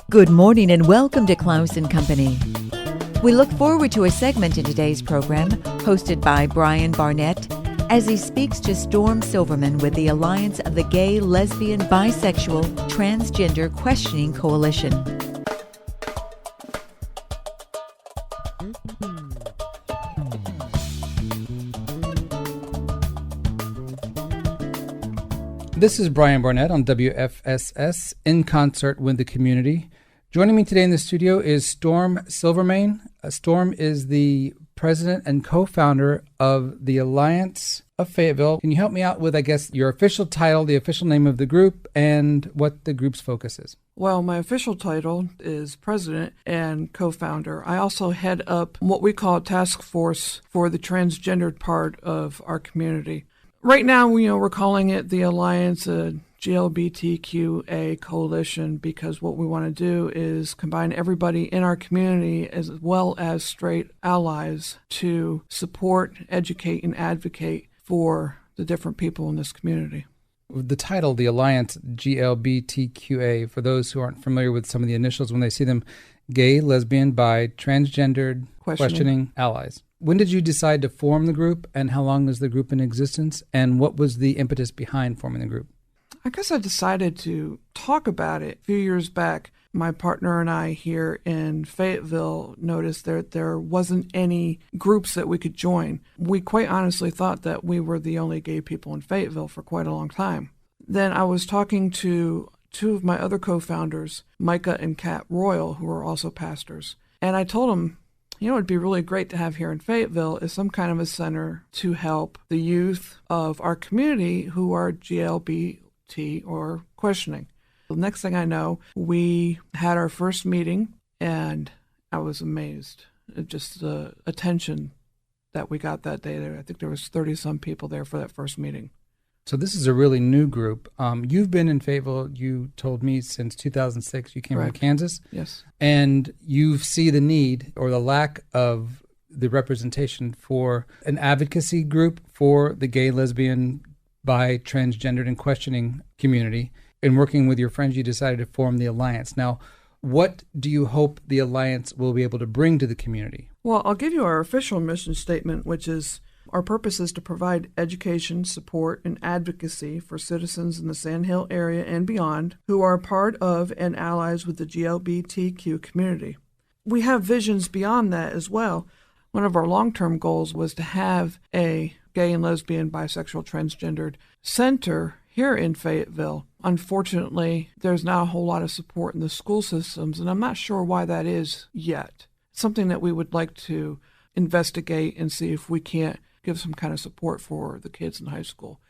Good morning and welcome to Klaus & Company. We look forward to a segment in today's program hosted by Brian Barnett as he speaks to Storm Silverman with the Alliance of the Gay, Lesbian, Bisexual, Transgender Questioning Coalition. This is Brian Barnett on WFSS, in concert with the community. Joining me today in the studio is Storm Silverman. Storm is the president and co-founder of the Alliance of Fayetteville. Can you help me out with, I guess, your official title, the official name of the group, and what the group's focus is? Well, my official title is president and co-founder. I also head up what we call a task force for the transgendered part of our community. Right now, we're calling it the Alliance, a GLBTQA coalition, because what we want to do is combine everybody in our community as well as straight allies to support, educate, and advocate for the different people in this community. The title, the Alliance, GLBTQA, for those who aren't familiar with some of the initials, when they see them, gay, lesbian, bi, transgendered, questioning allies. When did you decide to form the group, and how long is the group in existence, and what was the impetus behind forming the group? I guess I decided to talk about it a few years back. My partner and I here in Fayetteville noticed that there wasn't any groups that we could join. We quite honestly thought that we were the only gay people in Fayetteville for quite a long time. Then I was talking to two of my other co-founders, Micah and Kat Royal, who are also pastors, and I told them, it'd be really great to have here in Fayetteville is some kind of a center to help the youth of our community who are GLBT or questioning. The next thing I know, we had our first meeting, and I was amazed at just the attention that we got that day. I think there was 30-some people there for that first meeting. So this is a really new group. You've been in Fayetteville, you told me, since 2006. You came Correct. from Kansas. Yes. And you see the need or the lack of the representation for an advocacy group for the gay, lesbian, bi, transgendered, and questioning community. In working with your friends, you decided to form the Alliance. Now, what do you hope the Alliance will be able to bring to the community? Well, I'll give you our official mission statement, which is our purpose is to provide education, support, and advocacy for citizens in the Sand Hill area and beyond who are part of and allies with the GLBTQ community. We have visions beyond that as well. One of our long-term goals was to have a gay and lesbian, bisexual, transgendered center here in Fayetteville. Unfortunately, there's not a whole lot of support in the school systems, and I'm not sure why that is yet. It's something that we would like to investigate and see if we can't give some kind of support for the kids in high school.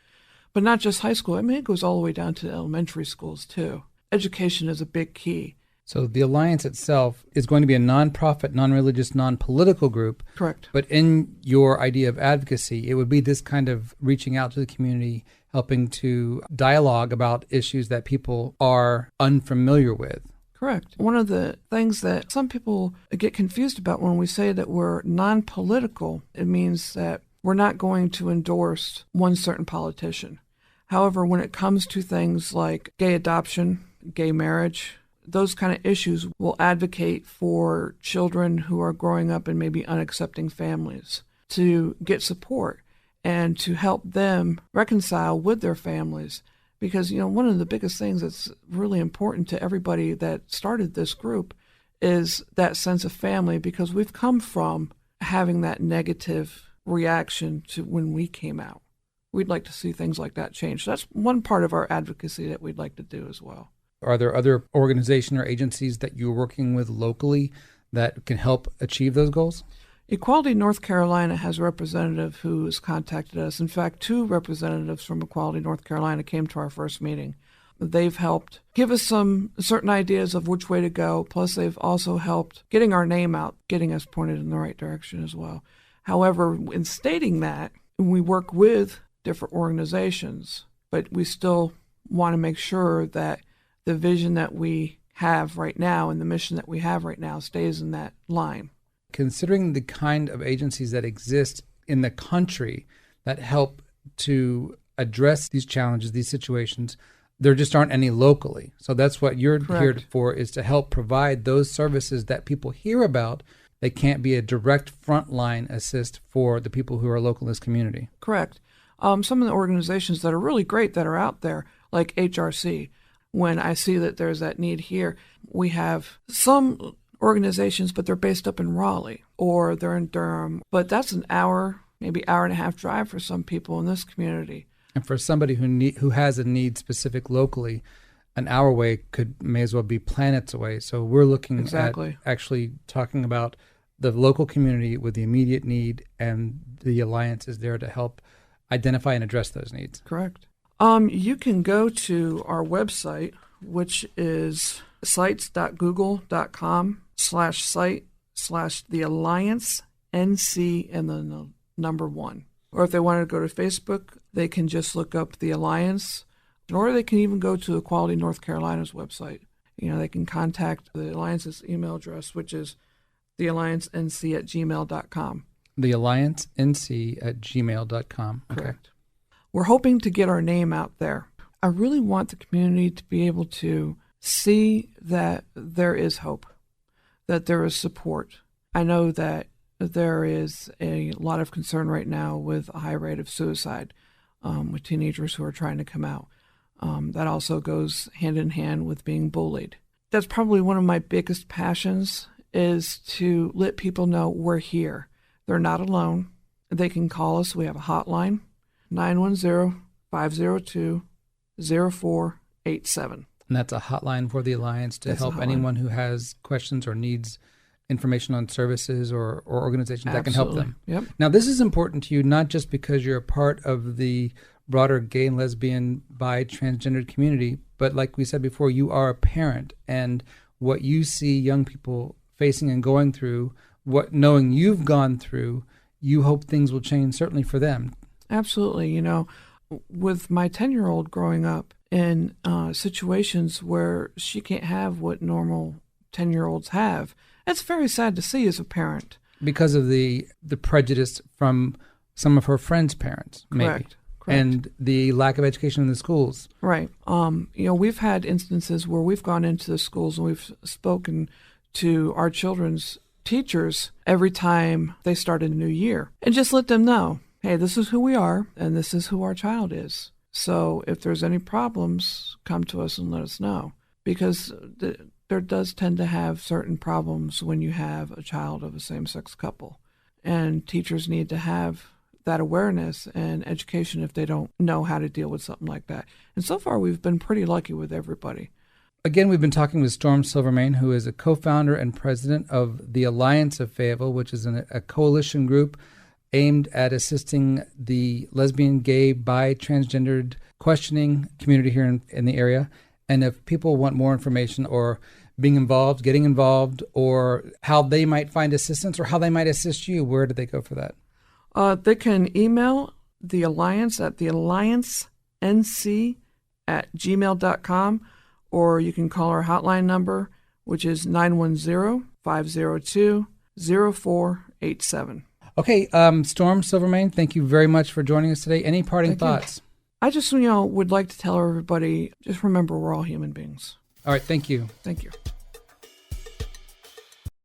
But not just high school. It goes all the way down to elementary schools, too. Education is a big key. So the Alliance itself is going to be a nonprofit, non-religious, non-political group. Correct. But in your idea of advocacy, it would be this kind of reaching out to the community, helping to dialogue about issues that people are unfamiliar with. Correct. One of the things that some people get confused about when we say that we're non-political, it means that we're not going to endorse one certain politician. However, when it comes to things like gay adoption, gay marriage, those kind of issues, we'll advocate for children who are growing up in maybe unaccepting families to get support and to help them reconcile with their families. Because, one of the biggest things that's really important to everybody that started this group is that sense of family, because we've come from having that negative reaction to when we came out. We'd like to see things like that change. So that's one part of our advocacy that we'd like to do as well. Are there other organizations or agencies that you're working with locally that can help achieve those goals? Equality North Carolina has a representative who has contacted us. In fact, 2 representatives from Equality North Carolina came to our first meeting. They've helped give us some certain ideas of which way to go, plus they've also helped getting our name out, getting us pointed in the right direction as well. However, in stating that, we work with different organizations, but we still want to make sure that the vision that we have right now and the mission that we have right now stays in that line. Considering the kind of agencies that exist in the country that help to address these challenges, these situations, There just aren't any locally. So that's what you're here Correct. for, is to help provide those services that people hear about. They can't be a direct frontline assist for the people who are local in this community. Correct. Some of the organizations that are really great that are out there, like HRC, when I see that there's that need here, we have some organizations, but they're based up in Raleigh or they're in Durham. But that's an hour, maybe hour and a half drive for some people in this community. And for somebody who has a need specific locally, an hour away may as well be planets away. So we're looking Exactly. at actually talking about the local community with the immediate need, and the Alliance is there to help identify and address those needs. Correct. You can go to our website, which is sites.google.com/site/the-alliance-NC and then the number 1. Or if they want to go to Facebook, they can just look up the Alliance, or they can even go to Equality North Carolina's website. They can contact the Alliance's email address, which is thealliancenc@gmail.com. thealliancenc@gmail.com. Okay. Correct. We're hoping to get our name out there. I really want the community to be able to see that there is hope, that there is support. I know that there is a lot of concern right now with a high rate of suicide with teenagers who are trying to come out. That also goes hand in hand with being bullied. That's probably one of my biggest passions, is to let people know we're here. They're not alone. They can call us. We have a hotline, 910-502-0487. And that's a hotline for the Alliance to help anyone who has questions or needs information on services or organizations that can help them. Yep. Now, this is important to you, not just because you're a part of the broader gay, lesbian, bi, transgendered community, but like we said before, you are a parent, and what you see young people facing and going through, knowing you've gone through, you hope things will change, certainly for them. Absolutely. With my 10-year-old growing up in situations where she can't have what normal 10-year-olds have, it's very sad to see as a parent. Because of the prejudice from some of her friends' parents, maybe. Correct. And the lack of education in the schools. Right. We've had instances where we've gone into the schools and we've spoken to our children's teachers every time they start a new year and just let them know, hey, this is who we are and this is who our child is. So if there's any problems, come to us and let us know. Because there does tend to have certain problems when you have a child of a same-sex couple. And teachers need to have that awareness and education if they don't know how to deal with something like that. And so far, we've been pretty lucky with everybody. Again, we've been talking with Storm Silvermain, who is a co-founder and president of the Alliance of Fayetteville, which is a coalition group aimed at assisting the lesbian, gay, bi, transgendered questioning community here in the area. And if people want more information or being involved, getting involved, or how they might find assistance or how they might assist you, where do they go for that? They can email the Alliance at thealliancenc@gmail.com, or you can call our hotline number, which is 910-502-0487. Okay, Storm Silvermain, thank you very much for joining us today. Any parting thoughts? I just, would like to tell everybody, just remember we're all human beings. All right, thank you. Thank you.